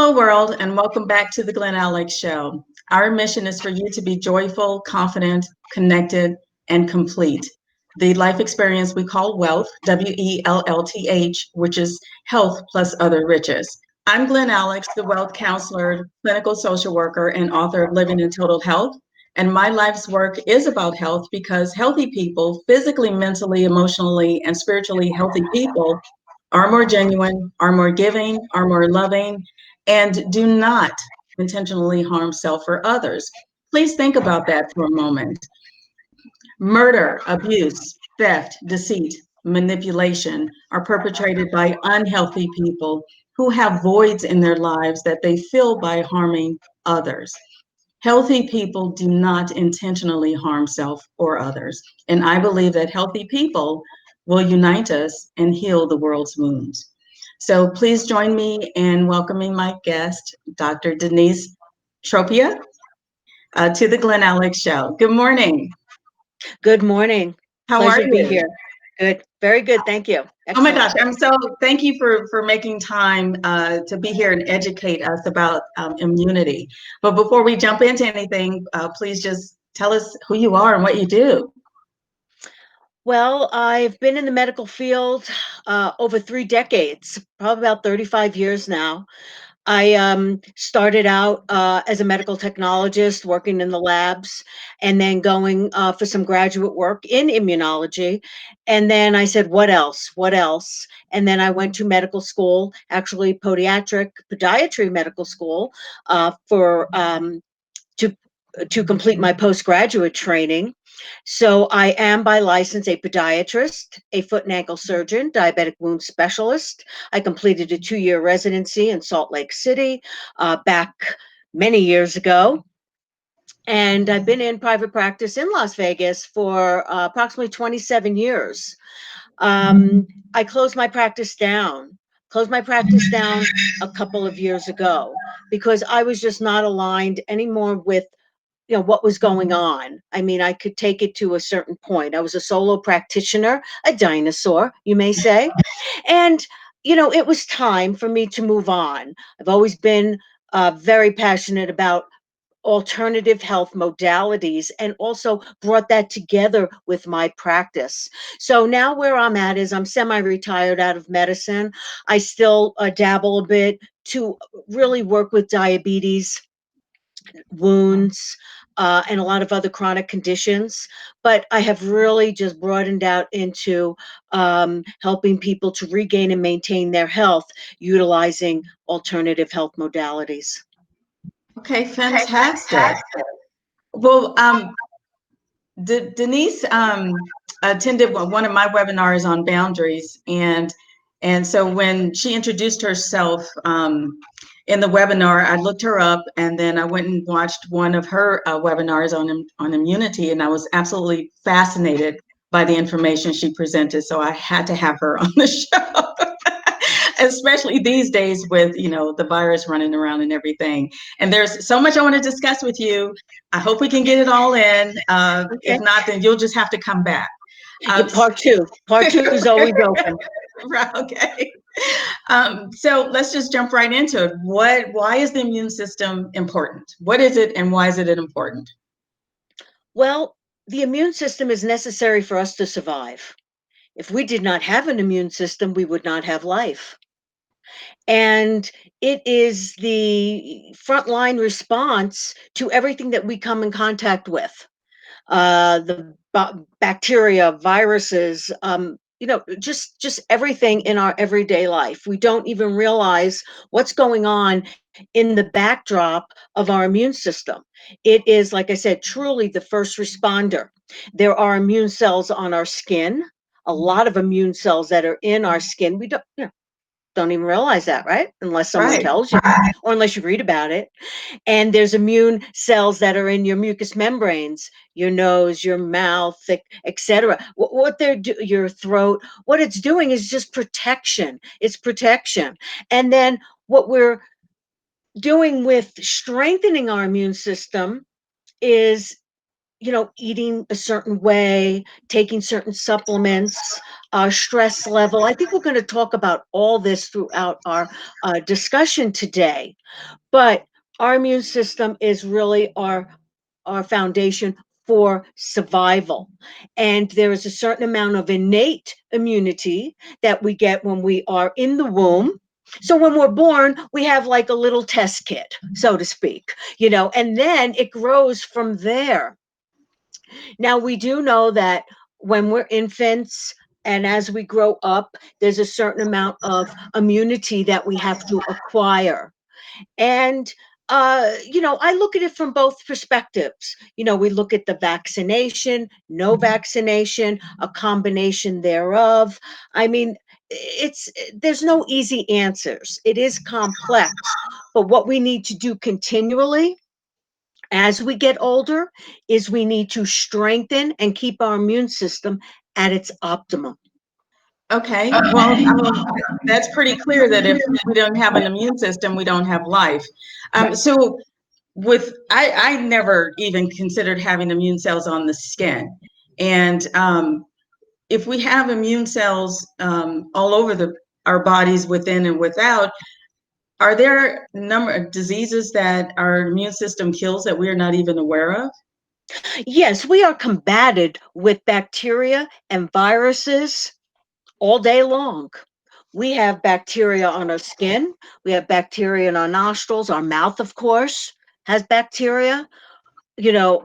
Hello, world, and welcome back to the Glen Alex Show. Our mission is for you to be joyful, confident, connected, and complete. The life experience we call wealth, WELLTH, which is health plus other riches. I'm Glen Alex, the wealth counselor, clinical social worker, and author of Living in Total Health. And my life's work is about health because healthy people, physically, mentally, emotionally, and spiritually healthy people, are more genuine, are more giving, are more loving, and do not intentionally harm self or others. Please think about that for a moment. Murder, abuse, theft, deceit, manipulation are perpetrated by unhealthy people who have voids in their lives that they fill by harming others. Healthy people do not intentionally harm self or others. And I believe that healthy people will unite us and heal the world's wounds. So please join me in welcoming my guest, Dr. Denise Tropea, to the Glen Alex Show. Good morning. Good morning. How are Pleasure to be you? here. Good. Very good. Thank you. Oh my Excellent. gosh, thank you for making time to be here and educate us about immunity. But before we jump into anything, please just tell us who you are and what you do. Well, I've been in the medical field over 3 decades, probably about 35 years now. I started out as a medical technologist working in the labs and then going for some graduate work in immunology. And then I said, what else? What else? And then I went to medical school, actually podiatry medical school for to complete my postgraduate training. So I am by license a podiatrist, a foot and ankle surgeon, diabetic wound specialist. I completed a 2-year residency in Salt Lake City back many years ago. And I've been in private practice in Las Vegas for approximately 27 years. I closed my practice down a couple of years ago because I was just not aligned anymore with what was going on. I mean, I could take it to a certain point. I was a solo practitioner, a dinosaur, you may say. And, it was time for me to move on. I've always been very passionate about alternative health modalities and also brought that together with my practice. So now where I'm at is I'm semi-retired out of medicine. I still dabble a bit to really work with diabetes, wounds, and a lot of other chronic conditions. But I have really just broadened out into helping people to regain and maintain their health utilizing alternative health modalities. Okay, fantastic. Well, Denise attended one of my webinars on boundaries, and so when she introduced herself in the webinar, I looked her up, and then I went and watched one of her webinars on immunity, and I was absolutely fascinated by the information she presented. So I had to have her on the show. Especially these days with the virus running around and everything. And there's so much I want to discuss with you. I hope we can get it all in. Okay. If not, then you'll just have to come back. Part two is always open. Right, okay. So let's just jump right into it. Why is the immune system important? What is it, and why is it important? Well, the immune system is necessary for us to survive. If we did not have an immune system, we would not have life. And it is the frontline response to everything that we come in contact with. The bacteria, viruses, just everything in our everyday life. We don't even realize what's going on in the backdrop of our immune system. It is, like I said, truly the first responder. There are immune cells on our skin, a lot of immune cells that are in our skin. We don't even realize that, right? Unless someone Right. tells you or unless you read about it. And there's immune cells that are in your mucous membranes, your nose, your mouth, etc. What they're your throat, what it's doing is just protection. It's protection. And then what we're doing with strengthening our immune system is eating a certain way, taking certain supplements, our stress level. I think we're going to talk about all this throughout our discussion today. But our immune system is really our foundation for survival. And there is a certain amount of innate immunity that we get when we are in the womb. So when we're born, we have like a little test kit, so to speak, and then it grows from there. Now, we do know that when we're infants and as we grow up, there's a certain amount of immunity that we have to acquire. And I look at it from both perspectives. We look at the vaccination, no vaccination, a combination thereof. I mean, there's no easy answers. It is complex. But what we need to do continually as we get older is we need to strengthen and keep our immune system at its optimum. Okay, well, I mean, that's pretty clear that if we don't have an immune system, we don't have life. So I never even considered having immune cells on the skin. And if we have immune cells all over our bodies within and without, are there a number of diseases that our immune system kills that we're not even aware of? Yes, we are combated with bacteria and viruses all day long. We have bacteria on our skin. We have bacteria in our nostrils. Our mouth, of course, has bacteria.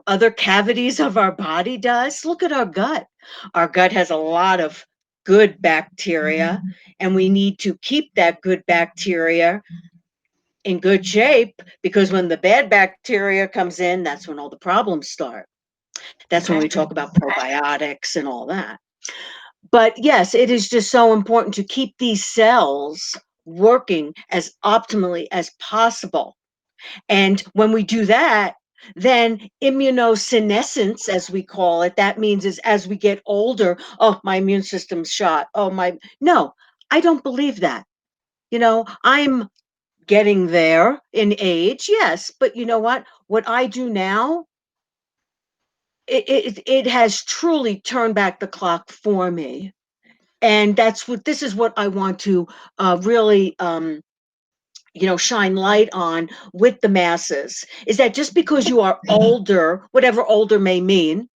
Other cavities of our body does. Look at our gut. Our gut has a lot of good bacteria, and we need to keep that good bacteria in good shape because when the bad bacteria comes in, that's when all the problems start. That's when Okay. we talk about probiotics and all that. But yes, it is just so important to keep these cells working as optimally as possible. And when we do that, then immunosenescence, as we call it, that means is as we get older, oh, my immune system's shot. No, I don't believe that. I'm getting there in age, yes, but you know what? What I do now, it has truly turned back the clock for me. And this is what I want to really shine light on with the masses, is that just because you are older, whatever older may mean,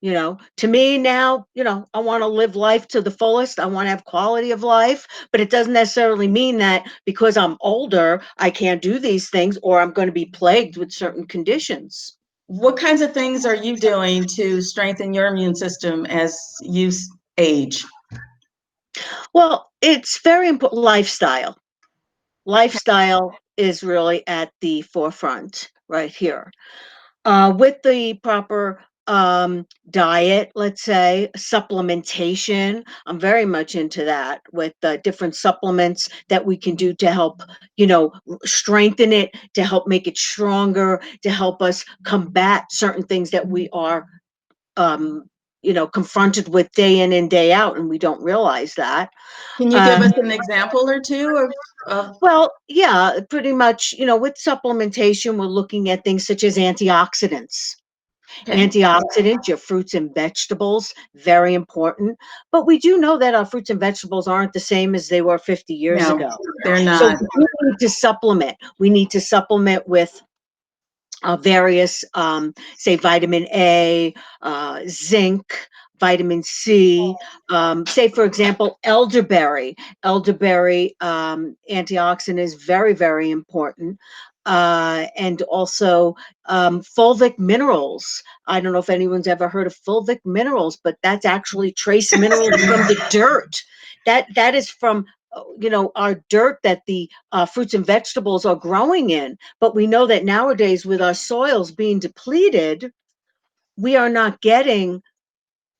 to me now, I want to live life to the fullest. I want to have quality of life, but it doesn't necessarily mean that because I'm older, I can't do these things or I'm going to be plagued with certain conditions. What kinds of things are you doing to strengthen your immune system as you age? Well, it's very important. Lifestyle is really at the forefront right here. With the proper diet, let's say, supplementation, I'm very much into that with different supplements that we can do to help, strengthen it, to help make it stronger, to help us combat certain things that we are, confronted with day in and day out, and we don't realize that. Can you give us an example or two of Well, yeah, pretty much, with supplementation, we're looking at things such as antioxidants. okay. Antioxidants, your fruits and vegetables, very important. But we do know that our fruits and vegetables aren't the same as they were 50 years No, ago. they're So not. we need to supplement. We need to supplement with various, say, vitamin A, zinc, vitamin C. Say, for example, elderberry. Elderberry antioxidant is very, very important. And also fulvic minerals. I don't know if anyone's ever heard of fulvic minerals, but that's actually trace minerals from the dirt. That is from our dirt that the fruits and vegetables are growing in. But we know that nowadays, with our soils being depleted, we are not getting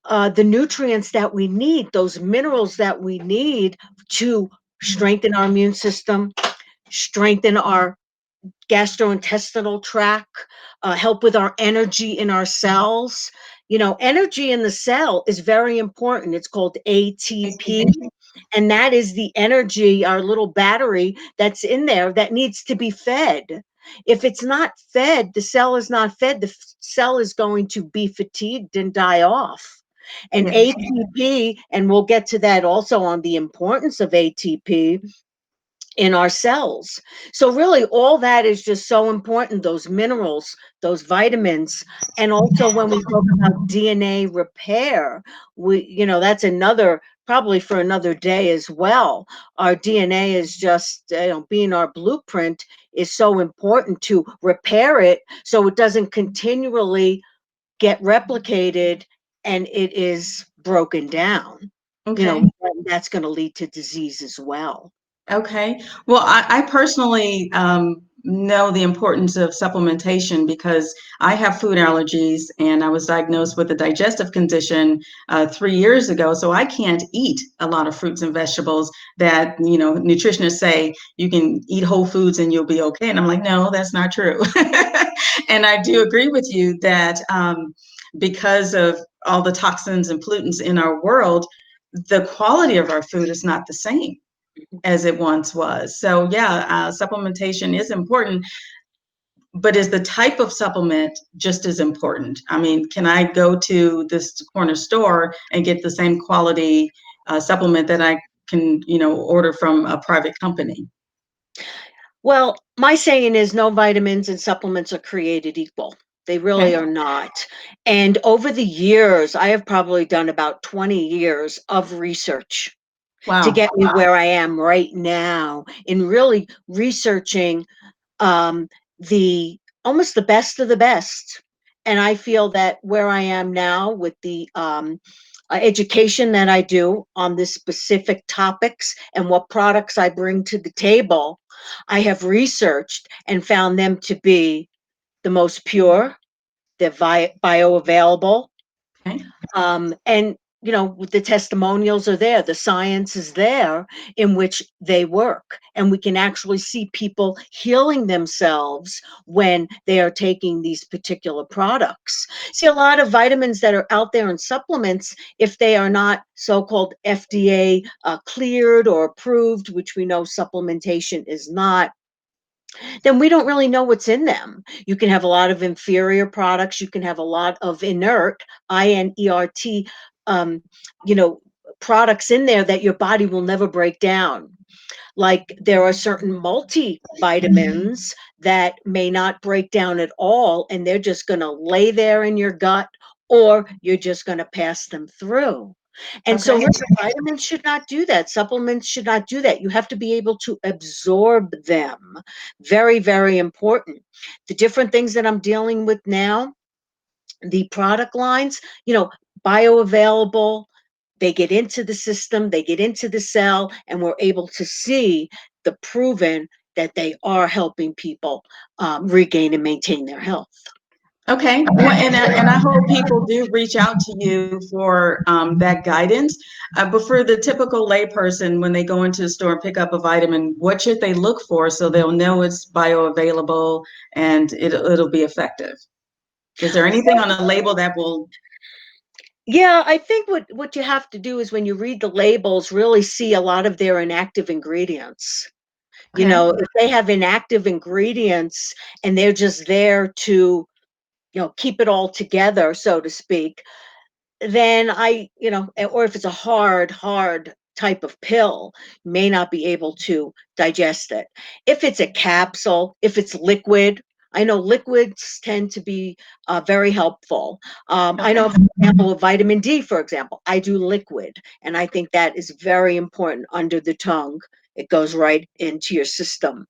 the nutrients that we need, those minerals that we need to strengthen our immune system, strengthen our gastrointestinal tract, help with our energy in our cells. Energy in the cell is very important. It's called ATP. And that is the energy, our little battery that's in there that needs to be fed. If it's not fed, the cell is not fed, the cell is going to be fatigued and die off. And Yes. ATP, and we'll get to that also on the importance of ATP in our cells. So really all that is just so important, those minerals, those vitamins. And also when we talk about DNA repair, that's another, probably for another day as well. Our DNA is just, being our blueprint, is so important to repair it so it doesn't continually get replicated and it is broken down. Okay. That's going to lead to disease as well. Okay. Well, I personally know the importance of supplementation because I have food allergies and I was diagnosed with a digestive condition 3 years ago. So I can't eat a lot of fruits and vegetables that, nutritionists say you can eat whole foods and you'll be okay. And I'm like, no, that's not true. And I do agree with you that because of all the toxins and pollutants in our world, the quality of our food is not the same as it once was. So yeah, supplementation is important, but is the type of supplement just as important? I mean, can I go to this corner store and get the same quality supplement that I can, order from a private company? Well, my saying is no vitamins and supplements are created equal. They Okay. really are not. And over the years, I have probably done about 20 years of research to Wow. get me where I am right now in really researching um, the almost the best of the best. And I feel that where I am now with the education that I do on the specific topics and what products I bring to the table, I have researched and found them to be the most pure, they're bioavailable, Okay. and the testimonials are there, the science is there in which they work, and we can actually see people healing themselves when they are taking these particular products. See, a lot of vitamins that are out there in supplements, if they are not so-called FDA cleared or approved, which we know supplementation is not, then we don't really know what's in them. You can have a lot of inferior products. You can have a lot of inert, INERT, um, you know, products in there that your body will never break down. Like there are certain multivitamins that may not break down at all, and they're just going to lay there in your gut, or you're just going to pass them through. And so Okay. really, vitamins should not do that. Supplements should not do that. You have to be able to absorb them. Very, very important. The different things that I'm dealing with now, the product lines, bioavailable, they get into the system, they get into the cell, and we're able to see the proven that they are helping people regain and maintain their health. Okay. Well, and I hope people do reach out to you for that guidance. But for the typical layperson, when they go into the store and pick up a vitamin, what should they look for so they'll know it's bioavailable and it'll be effective? Is there anything on a label that will? Yeah, I think what you have to do is when you read the labels, really see a lot of their inactive ingredients. Okay. If they have inactive ingredients and they're just there to, keep it all together, so to speak, then or if it's a hard type of pill, you may not be able to digest it. If it's a capsule, if it's liquid, I know liquids tend to be very helpful. I Okay. know, for example, of vitamin D, for example, I do liquid, and I think that is very important under the tongue. It goes right into your system.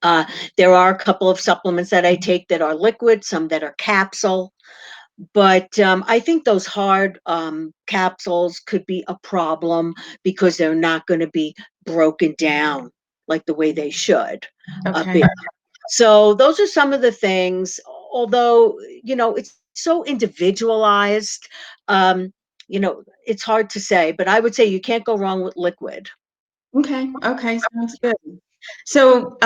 Uh, there are a couple of supplements that I take that are liquid, some that are capsule. But I think those hard capsules could be a problem because they're not going to be broken down like the way they should Okay. be. So those are some of the things. Although it's so individualized, it's hard to say. But I would say you can't go wrong with liquid. Okay. Okay. Sounds good. So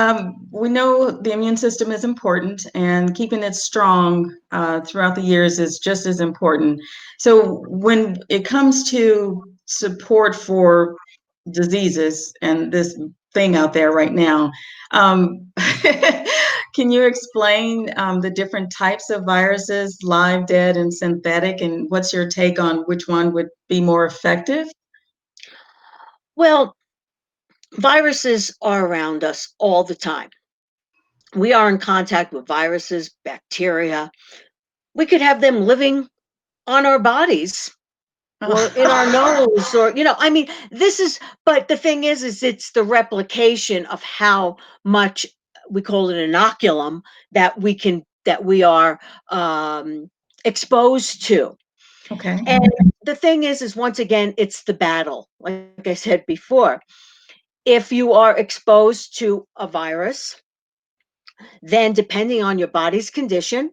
we know the immune system is important, and keeping it strong throughout the years is just as important. So when it comes to support for diseases and this thing out there right now. Um, can you explain the different types of viruses, live, dead, and synthetic, and what's your take on which one would be more effective? Well, viruses are around us all the time. We are in contact with viruses, bacteria. We could have them living on our bodies or in our nose, or I mean, this is, but the thing is it's the replication of how much, we call it inoculum, that we are exposed to. Okay. And the thing is once again, it's the battle, like I said before. If you are exposed to a virus, then depending on your body's condition,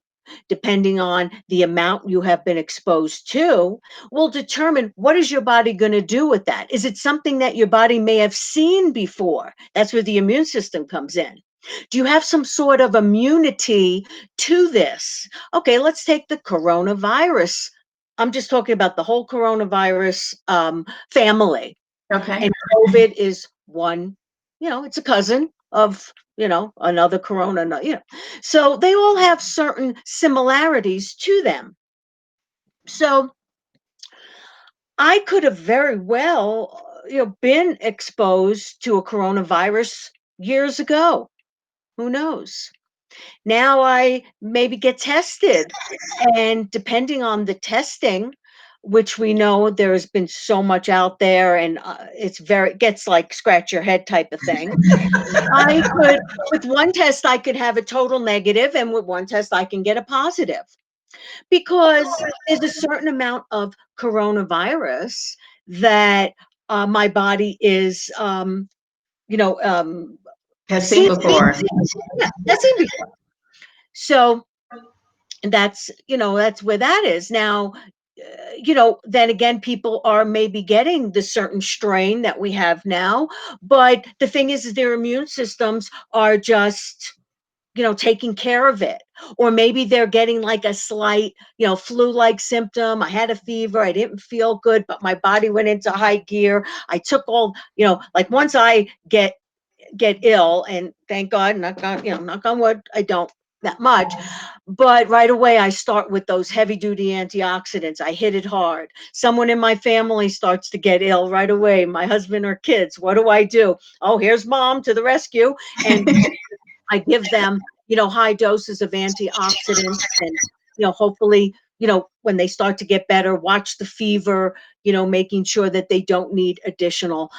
depending on the amount you have been exposed to, will determine what is your body going to do with that. Is it something that your body may have seen before? That's where the immune system comes in. Do you have some sort of immunity to this? Okay, let's take the coronavirus. I'm just talking about the whole coronavirus family. Okay. And COVID is one, it's a cousin of, another corona, So they all have certain similarities to them. So I could have very well, been exposed to a coronavirus years ago. Who knows? Now I maybe get tested, and depending on the testing, which we know there has been so much out there, and it gets like scratch your head type of thing. I could, with one test, I could have a total negative, and with one test, I can get a positive, because there's a certain amount of coronavirus that my body is, you know, um, Has seen seen, before. yeah, that's seen before. So that's where that is now. Then again, people are maybe getting the certain strain that we have now, but the thing is their immune systems are just, taking care of it. Or maybe they're getting like a slight, flu-like symptom. I had a fever, I didn't feel good, but my body went into high gear. I took all, like once I get ill, and thank God, knock on wood, I don't that much, but right away I start with those heavy duty antioxidants. I hit it hard. Someone in my family starts to get ill right away, my husband or kids. What do? Oh, here's mom to the rescue. And I give them, high doses of antioxidants, and, hopefully, when they start to get better, watch the fever, making sure that they don't need additional,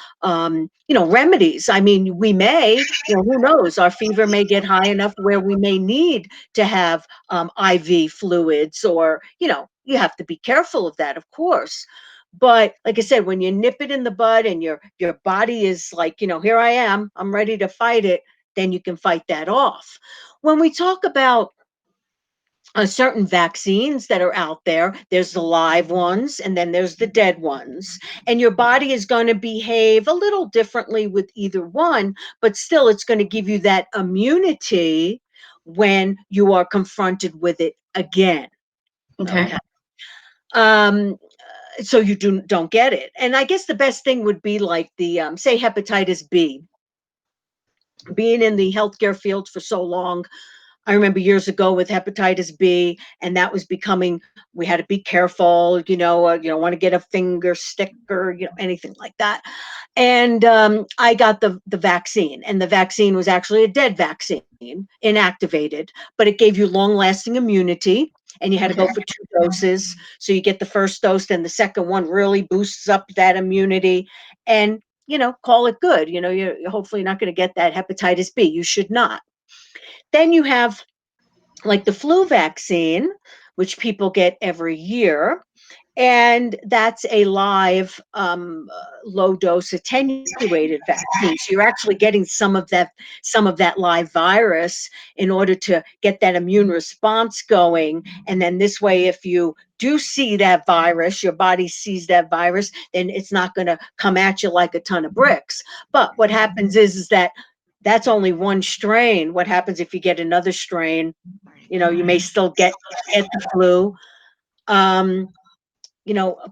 remedies. I mean, we may, who knows, our fever may get high enough where we may need to have IV fluids, or, you have to be careful of that, of course. But like I said, when you nip it in the bud and your body is like, here I am, I'm ready to fight it, then you can fight that off. When we talk about certain vaccines that are out there, there's the live ones and then there's the dead ones. And your body is going to behave a little differently with either one, but still it's going to give you that immunity when you are confronted with it again. Okay. Um, so you don't get it. And I guess the best thing would be like the, say, hepatitis B. Being in the healthcare field for so long, I remember years ago with hepatitis B, and that was becoming, we had to be careful, you don't want to get a finger stick or, anything like that. And I got the vaccine, and the vaccine was actually a dead vaccine, inactivated, but it gave you long lasting immunity. And you had to go for 2 doses. So you get the first dose, and the second one really boosts up that immunity, and, call it good. You're hopefully not going to get that hepatitis B. You should not. Then you have like the flu vaccine, which people get every year. And that's a live, low dose attenuated vaccine. So you're actually getting some of that live virus in order to get that immune response going. And then this way, if you do see that virus, your body sees that virus, then it's not going to come at you like a ton of bricks. But what happens is that that's only one strain. What happens if you get another strain? You may still get the flu.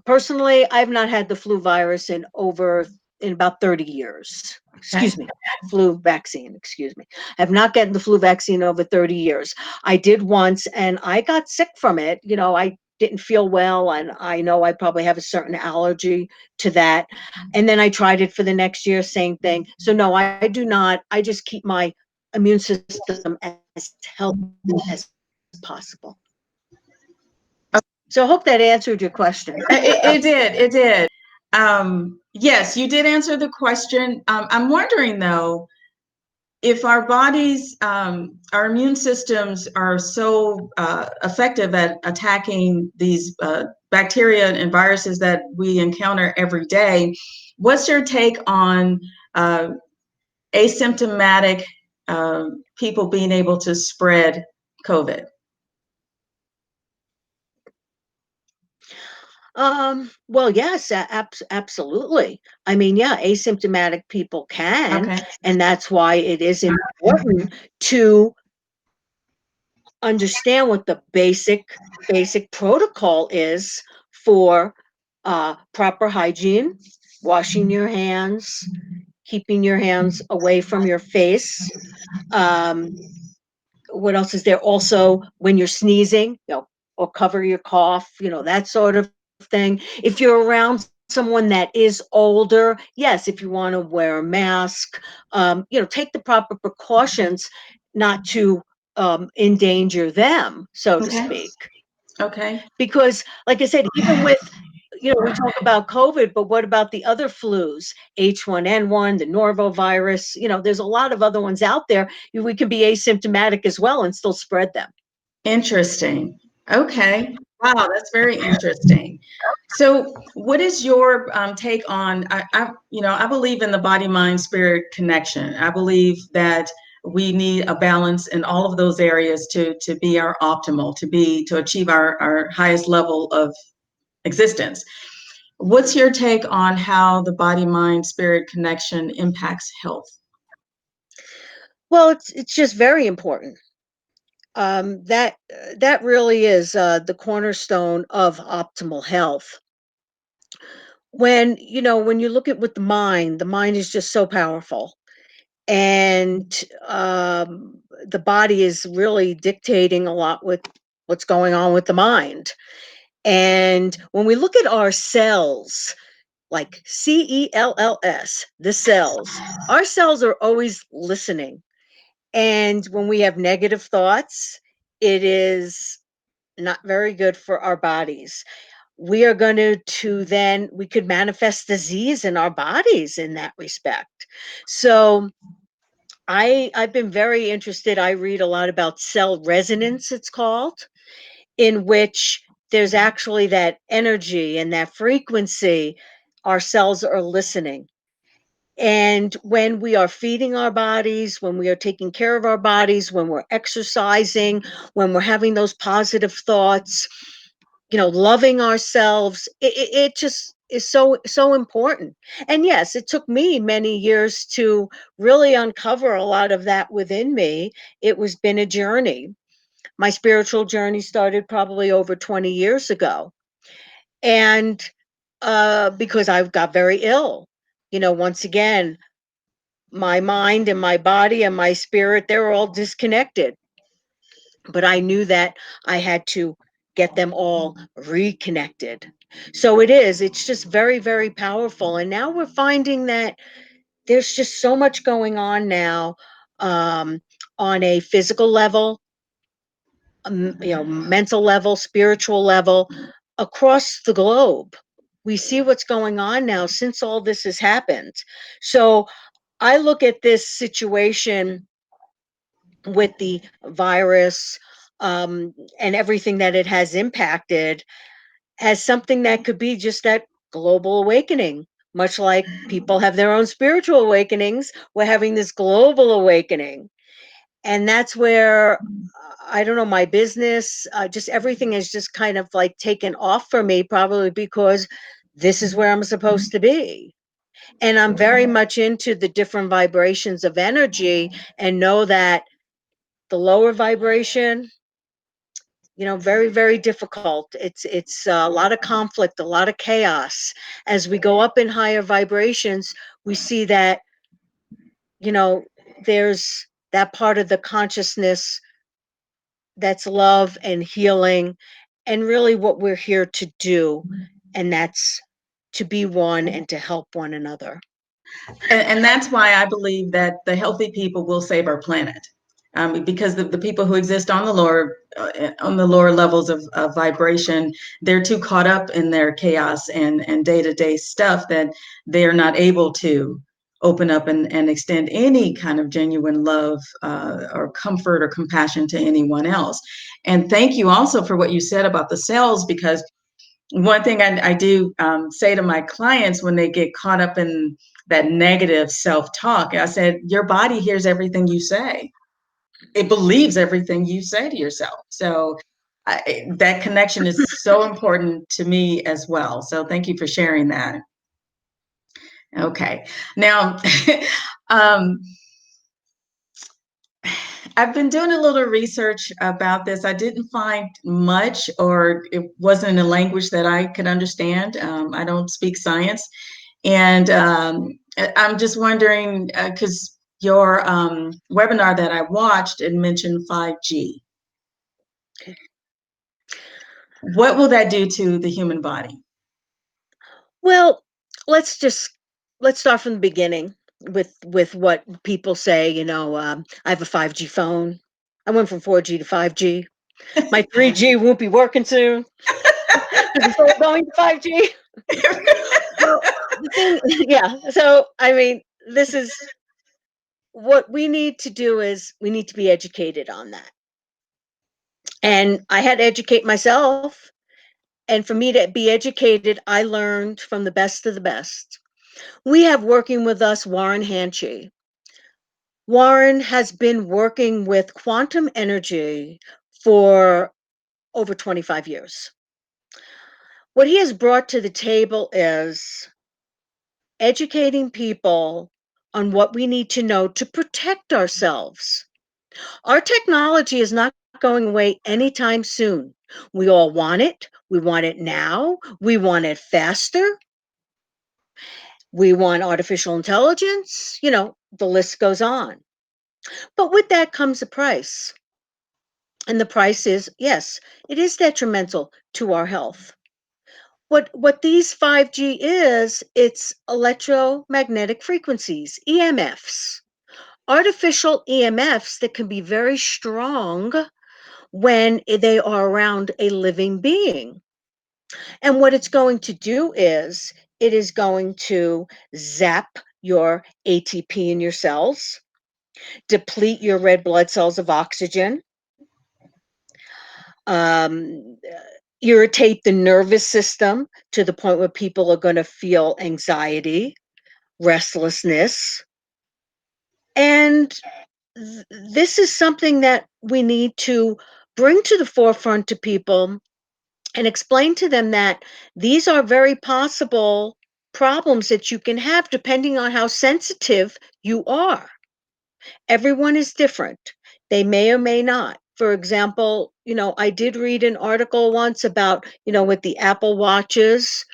Personally, I've not had the flu virus in over in about 30 years. Okay. Excuse me, flu vaccine, excuse me. I have not gotten the flu vaccine over 30 years. I did once and I got sick from it. I didn't feel well, and I know I probably have a certain allergy to that. And then I tried it for the next year, same thing. So no, I do not. I just keep my immune system as healthy as possible. So I hope that answered your question. It did. It did. Yes, you did answer the question. I'm wondering though, if our bodies, our immune systems are so effective at attacking these bacteria and viruses that we encounter every day, what's your take on asymptomatic people being able to spread COVID? Well, yes, absolutely. I mean, yeah, asymptomatic people can, Okay. and that's why it is important to understand what the basic protocol is for proper hygiene, washing your hands, keeping your hands away from your face. Um, what else is there? Also, when you're sneezing, or cover your cough, that sort of thing. If you're around someone that is older, yes, if you want to wear a mask, take the proper precautions not to endanger them, so to Okay. speak. Okay. Because, like I said, even with, we talk about COVID, but what about the other flus? H1N1, the norovirus, there's a lot of other ones out there. We can be asymptomatic as well and still spread them. Interesting. Okay. Wow, that's very interesting. So, what is your take on? I believe in the body, mind, spirit connection. I believe that we need a balance in all of those areas to be our optimal, to achieve our highest level of existence. What's your take on how the body, mind, spirit connection impacts health? Well, it's just very important. That really is the cornerstone of optimal health. When you look at with the mind is just so powerful, and the body is really dictating a lot with what's going on with the mind. And when we look at our cells, like cells, the cells, our cells are always listening. And when we have negative thoughts, it is not very good for our bodies. We are going to then we could manifest disease in our bodies in that respect. So I've been very interested. I read a lot about cell resonance, it's called, in which there's actually that energy and that frequency. Our cells are listening. And when we are feeding our bodies, when we are taking care of our bodies, when we're exercising, when we're having those positive thoughts, loving ourselves, it just is so important. And yes, it took me many years to really uncover a lot of that within me. It was been a journey. My spiritual journey started probably over 20 years ago. And because I got very ill, once again, my mind and my body and my spirit, they're all disconnected. But I knew that I had to get them all reconnected. So it's just very, very powerful. And now we're finding that there's just so much going on now, um, on a physical level, mental level, spiritual level, across the globe. We see what's going on now since all this has happened. So I look at this situation with the virus, and everything that it has impacted as something that could be just that global awakening. Much like people have their own spiritual awakenings, we're having this global awakening. And that's where, I don't know, my business, just everything is just kind of like taken off for me, probably because this is where I'm supposed to be. And I'm very much into the different vibrations of energy, and know that the lower vibration, very, very difficult. It's a lot of conflict, a lot of chaos. As we go up in higher vibrations, we see that, there's that part of the consciousness that's love and healing, and really what we're here to do, and that's to be one and to help one another. And that's why I believe that the healthy people will save our planet. Because the people who exist on the lower levels of vibration, they're too caught up in their chaos and day-to-day stuff that they're not able to open up and extend any kind of genuine love or comfort or compassion to anyone else. And thank you also for what you said about the cells, because one thing I do say to my clients when they get caught up in that negative self-talk, I said, your body hears everything you say. It believes everything you say to yourself. So that connection is so important to me as well. So thank you for sharing that. Okay. Now, um, I've been doing a little research about this. I didn't find much, or it wasn't in a language that I could understand. I don't speak science. And I'm just wondering, because your webinar that I watched, it mentioned 5G. What will that do to the human body? Well, let's start from the beginning with what people say. I have a 5G phone. I went from 4G to 5G. My 3G won't be working soon because it's all going to 5G. Well, the thing, yeah. So, I mean, this is what we need to do, is we need to be educated on that. And I had to educate myself. And for me to be educated, I learned from the best of the best. We have working with us Warren Hanchey. Warren has been working with quantum energy for over 25 years. What he has brought to the table is educating people on what we need to know to protect ourselves. Our technology is not going away anytime soon. We all want it. We want it now. We want it faster. We want artificial intelligence. The list goes on. But with that comes a price. And the price is, yes, it is detrimental to our health. What these 5G is, it's electromagnetic frequencies, EMFs, artificial EMFs that can be very strong when they are around a living being. And what it's going to do is it is going to zap your ATP in your cells, deplete your red blood cells of oxygen, um, irritate the nervous system to the point where people are going to feel anxiety, restlessness. And this is something that we need to bring to the forefront to people and explain to them that these are very possible problems that you can have depending on how sensitive you are. Everyone is different. They may or may not. For example, I did read an article once about, with the Apple Watches,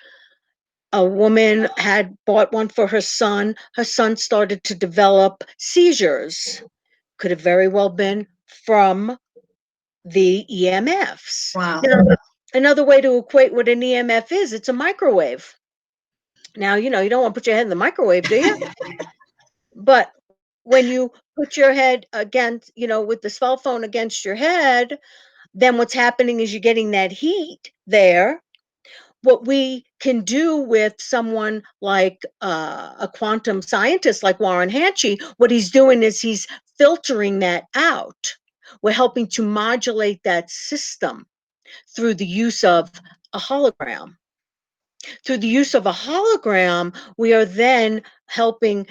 a woman had bought one for her son. Her son started to develop seizures. Could have very well been from the EMFs. Wow. Another way to equate what an EMF is, it's a microwave. Now, you don't want to put your head in the microwave, do you? But when you put your head against, with the cell phone against your head, then what's happening is you're getting that heat there. What we can do with someone like a quantum scientist like Warren Hanchey, what he's doing is he's filtering that out. We're helping to modulate that system through the use of a hologram. Through the use of a hologram, we are then helping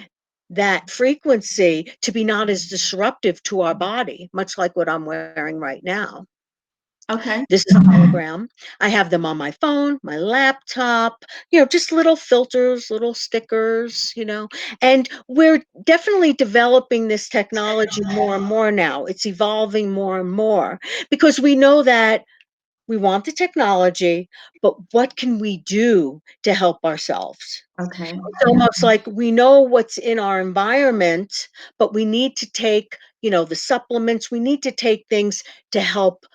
that frequency to be not as disruptive to our body, much like what I'm wearing right now. Okay. This is a hologram. I have them on my phone, my laptop, just little filters, little stickers, and we're definitely developing this technology more and more now. It's evolving more and more because we know that We want the technology, but what can we do to help ourselves? Okay. It's almost like we know what's in our environment, but we need to take, the supplements, we need to take things to help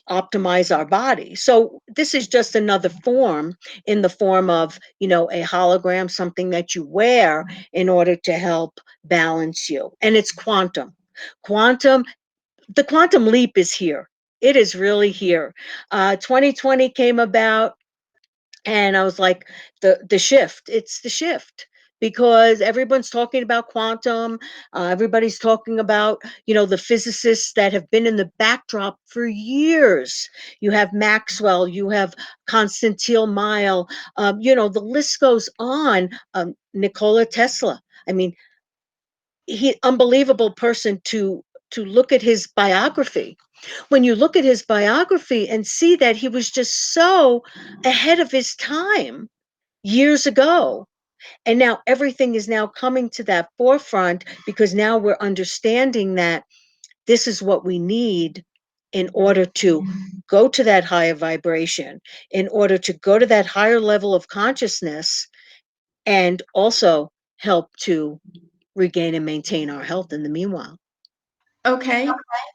optimize our body. So this is just another form in the form of, a hologram, something that you wear in order to help balance you. And it's quantum. Quantum, the quantum leap is here. It is really here. 2020 came about, and I was like, the shift. It's the shift because everyone's talking about quantum. Everybody's talking about the physicists that have been in the backdrop for years. You have Maxwell, you have Constantine Mile. The list goes on. Nikola Tesla. I mean, he unbelievable person to look at his biography. When you look at his biography and see that he was just so ahead of his time years ago, and now everything is now coming to that forefront because now we're understanding that this is what we need in order to go to that higher vibration, in order to go to that higher level of consciousness, and also help to regain and maintain our health in the meanwhile. Okay.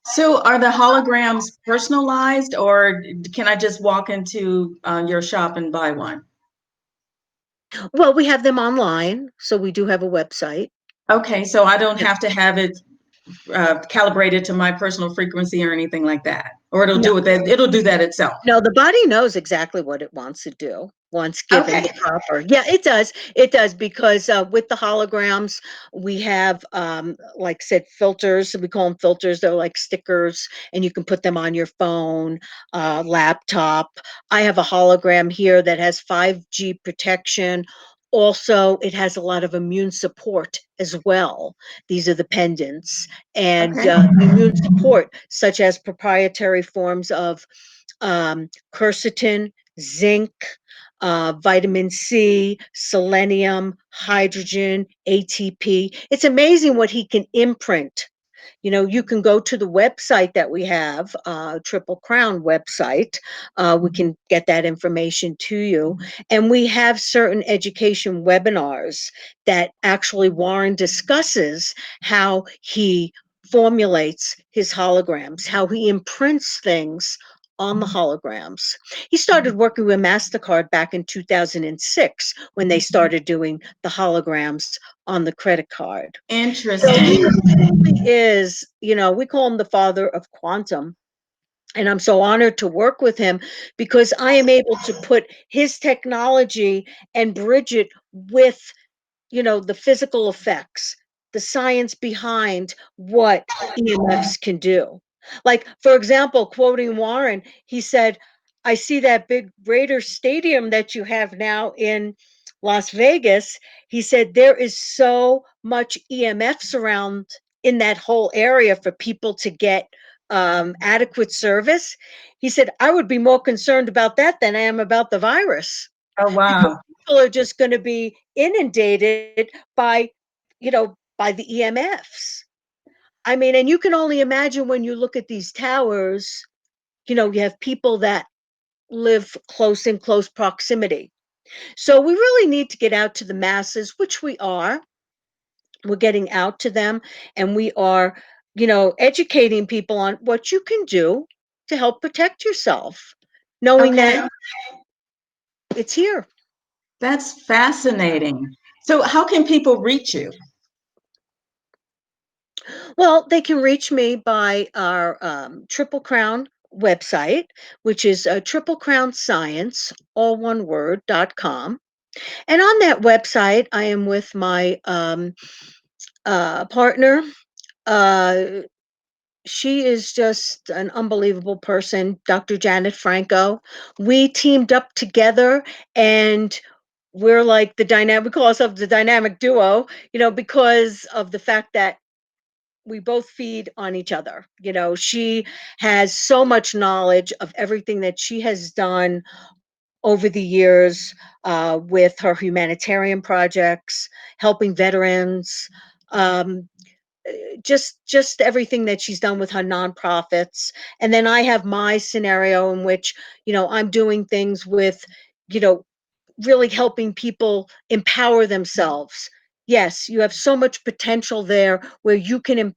So are the holograms personalized, or can I just walk into your shop and buy one? Well, we have them online, so we do have a website. Okay, so I don't have to have it calibrated to my personal frequency or anything like that, or it'll No, do it. That it'll do that itself. no, the body knows exactly what it wants to do once given Okay. the proper. Yeah, it does. It does because with the holograms, we have, like I said, filters. We call them filters. They're like stickers, and you can put them on your phone, laptop. I have a hologram here that has 5G protection. Also, it has a lot of immune support as well. These are the pendants and Okay. immune support, such as proprietary forms of quercetin, zinc, vitamin C, selenium, hydrogen, ATP. It's amazing what he can imprint. You can go to the website that we have, Triple Crown website. We can get that information to you. And we have certain education webinars that actually Warren discusses how he formulates his holograms, how he imprints things on the holograms. He started working with MasterCard back in 2006 when they started doing the holograms on the credit card. So he Interesting. really is, we call him the father of quantum. And I'm so honored to work with him because I am able to put his technology and bridge it with the physical effects, the science behind what EMFs can do. Like, for example, quoting Warren, he said, I see that big Raiders stadium that you have now in Las Vegas. He said, there is so much EMFs around in that whole area for people to get adequate service. He said, I would be more concerned about that than I am about the virus Oh, because wow. people are just going to be inundated by, by the EMFs. I mean, and you can only imagine when you look at these towers, you have people that live in close proximity. So we really need to get out to the masses, which we are. We're getting out to them and we are, educating people on what you can do to help protect yourself, knowing Okay. that it's here. That's fascinating. So how can people reach you? Well, they can reach me by our Triple Crown website, which is Triple Crown Science, all one word.com. And on that website, I am with my partner. Uh, she is just an unbelievable person, Dr. Janet Franco. We teamed up together and we're like the dynamic, we call ourselves the dynamic duo, because of the fact that we both feed on each other. She has so much knowledge of everything that she has done over the years with her humanitarian projects, helping veterans. Um, just everything that she's done with her nonprofits. And then I have my scenario in which, I'm doing things with, you know, really helping people empower themselves. Yes, you have so much potential there where you can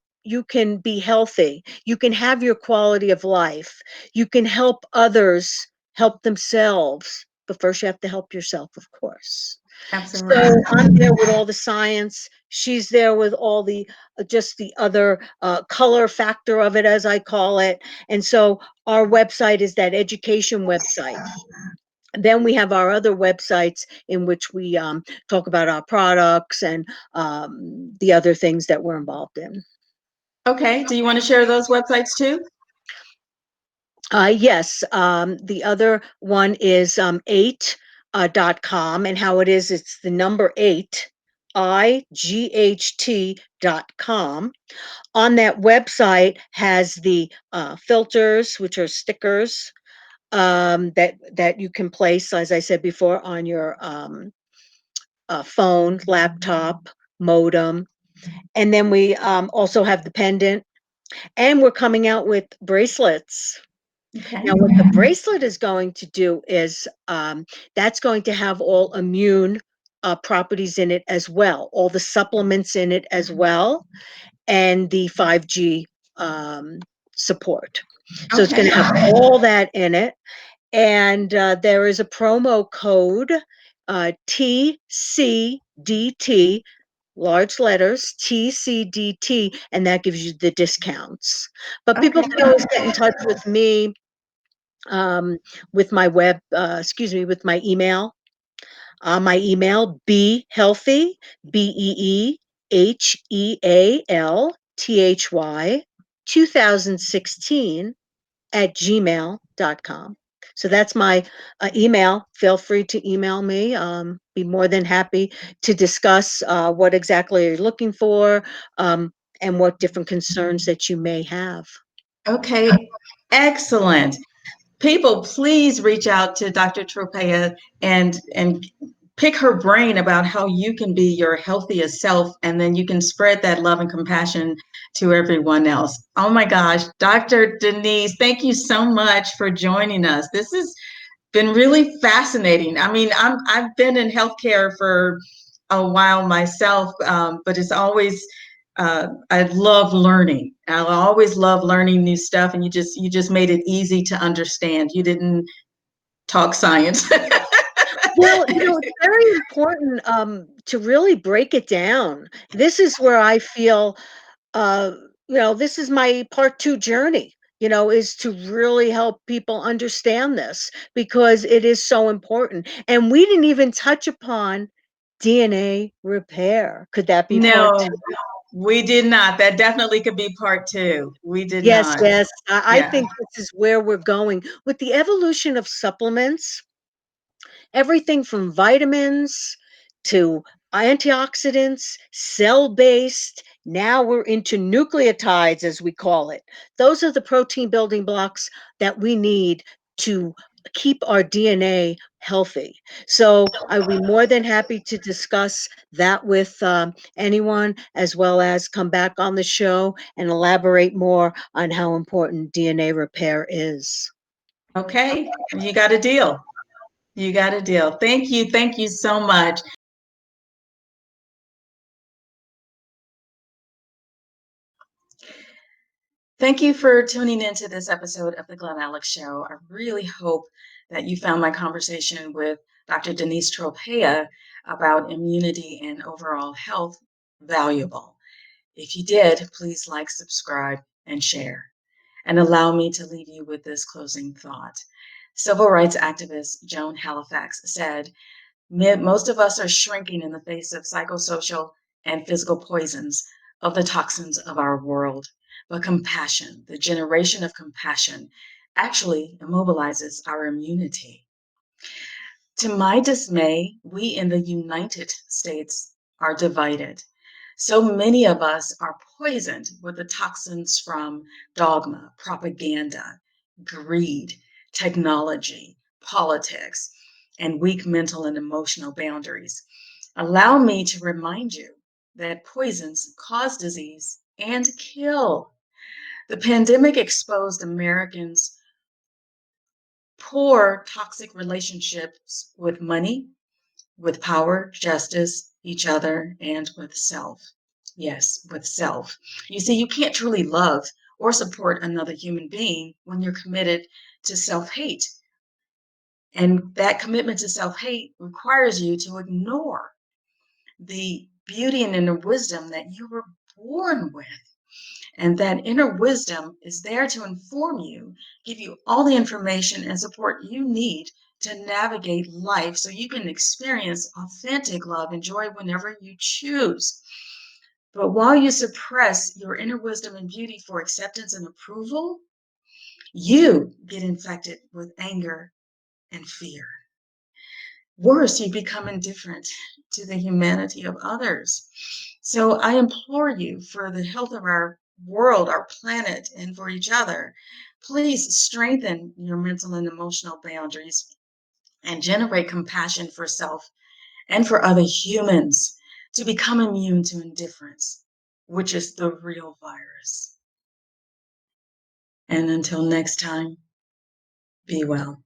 be healthy. You can have your quality of life. You can help others help themselves. But first you have to help yourself, of course. Absolutely. So I'm there with all the science. She's there with all the just the other color factor of it, as I call it. And so our website is that education website. Then we have our other websites in which we talk about our products and the other things that we're involved in. Okay. Do you want to share those websites too? Yes, the other one is 8.com, and how it is, it's the number 8, IGHT.com. On that website has the filters, which are stickers that you can place, as I said before, on your phone, laptop, modem. And then we also have the pendant, and we're coming out with bracelets. Okay. Now, what the bracelet is going to do is that's going to have all immune properties in it as well, all the supplements in it as well, and the 5G support. So it's Okay. going to have all that in it. And there is a promo code, TCDT, large letters, TCDT, and that gives you the discounts. But people Okay. can always get in touch with me with my with my email. My email, be healthy, BEEHEALTHY 2016 at gmail.com. So that's my email. Feel free to email me. Be more than happy to discuss what exactly you're looking for and what different concerns that you may have. Okay. Excellent. People, please reach out to Dr. Tropea and pick her brain about how you can be your healthiest self, and then you can spread that love and compassion to everyone else. Oh my gosh, Dr. Denise, thank you so much for joining us. This has been really fascinating. I mean, I've been in healthcare for a while myself, but it's always I love learning. I always love learning new stuff, and you just made it easy to understand. You didn't talk science. Well, it's very important to really break it down. This is where I feel, uh, this is my part two journey, is to really help people understand this because it is so important. And we didn't even touch upon DNA repair. Could that be part No, two? we did not. That definitely could be part two. We did Yes, not. yes. I Yeah. think this is where we're going with the evolution of supplements. Everything from vitamins to antioxidants, cell-based. Now we're into nucleotides, as we call it. Those are the protein building blocks that we need to keep our DNA healthy. So I would be more than happy to discuss that with anyone, as well as come back on the show and elaborate more on how important DNA repair is. Okay. You got a deal. You got a deal. Thank you. Thank you so much. Thank you for tuning into this episode of the Glen Alex Show. I really hope that you found my conversation with Dr. Denise Tropea about immunity and overall health valuable. If you did, please like, subscribe, and share. And allow me to leave you with this closing thought. Civil rights activist Joan Halifax said, most of us are shrinking in the face of psychosocial and physical poisons of the toxins of our world. But compassion, the generation of compassion, actually immobilizes our immunity. To my dismay, we in the United States are divided. So many of us are poisoned with the toxins from dogma, propaganda, greed, technology, politics, and weak mental and emotional boundaries. Allow me to remind you that poisons cause disease and kill. The pandemic exposed Americans' poor, toxic relationships with money, with power, justice, each other, and with self. Yes, with self. You see, you can't truly love or support another human being when you're committed to self hate. And that commitment to self hate requires you to ignore the beauty and inner wisdom that you were born with. And that inner wisdom is there to inform you, give you all the information and support you need to navigate life so you can experience authentic love and joy whenever you choose. But while you suppress your inner wisdom and beauty for acceptance and approval, you get infected with anger and fear. Worse, you become indifferent to the humanity of others. So I implore you, for the health of our world, our planet, and for each other, please strengthen your mental and emotional boundaries and generate compassion for self and for other humans to become immune to indifference, which is the real virus. And until next time, be well.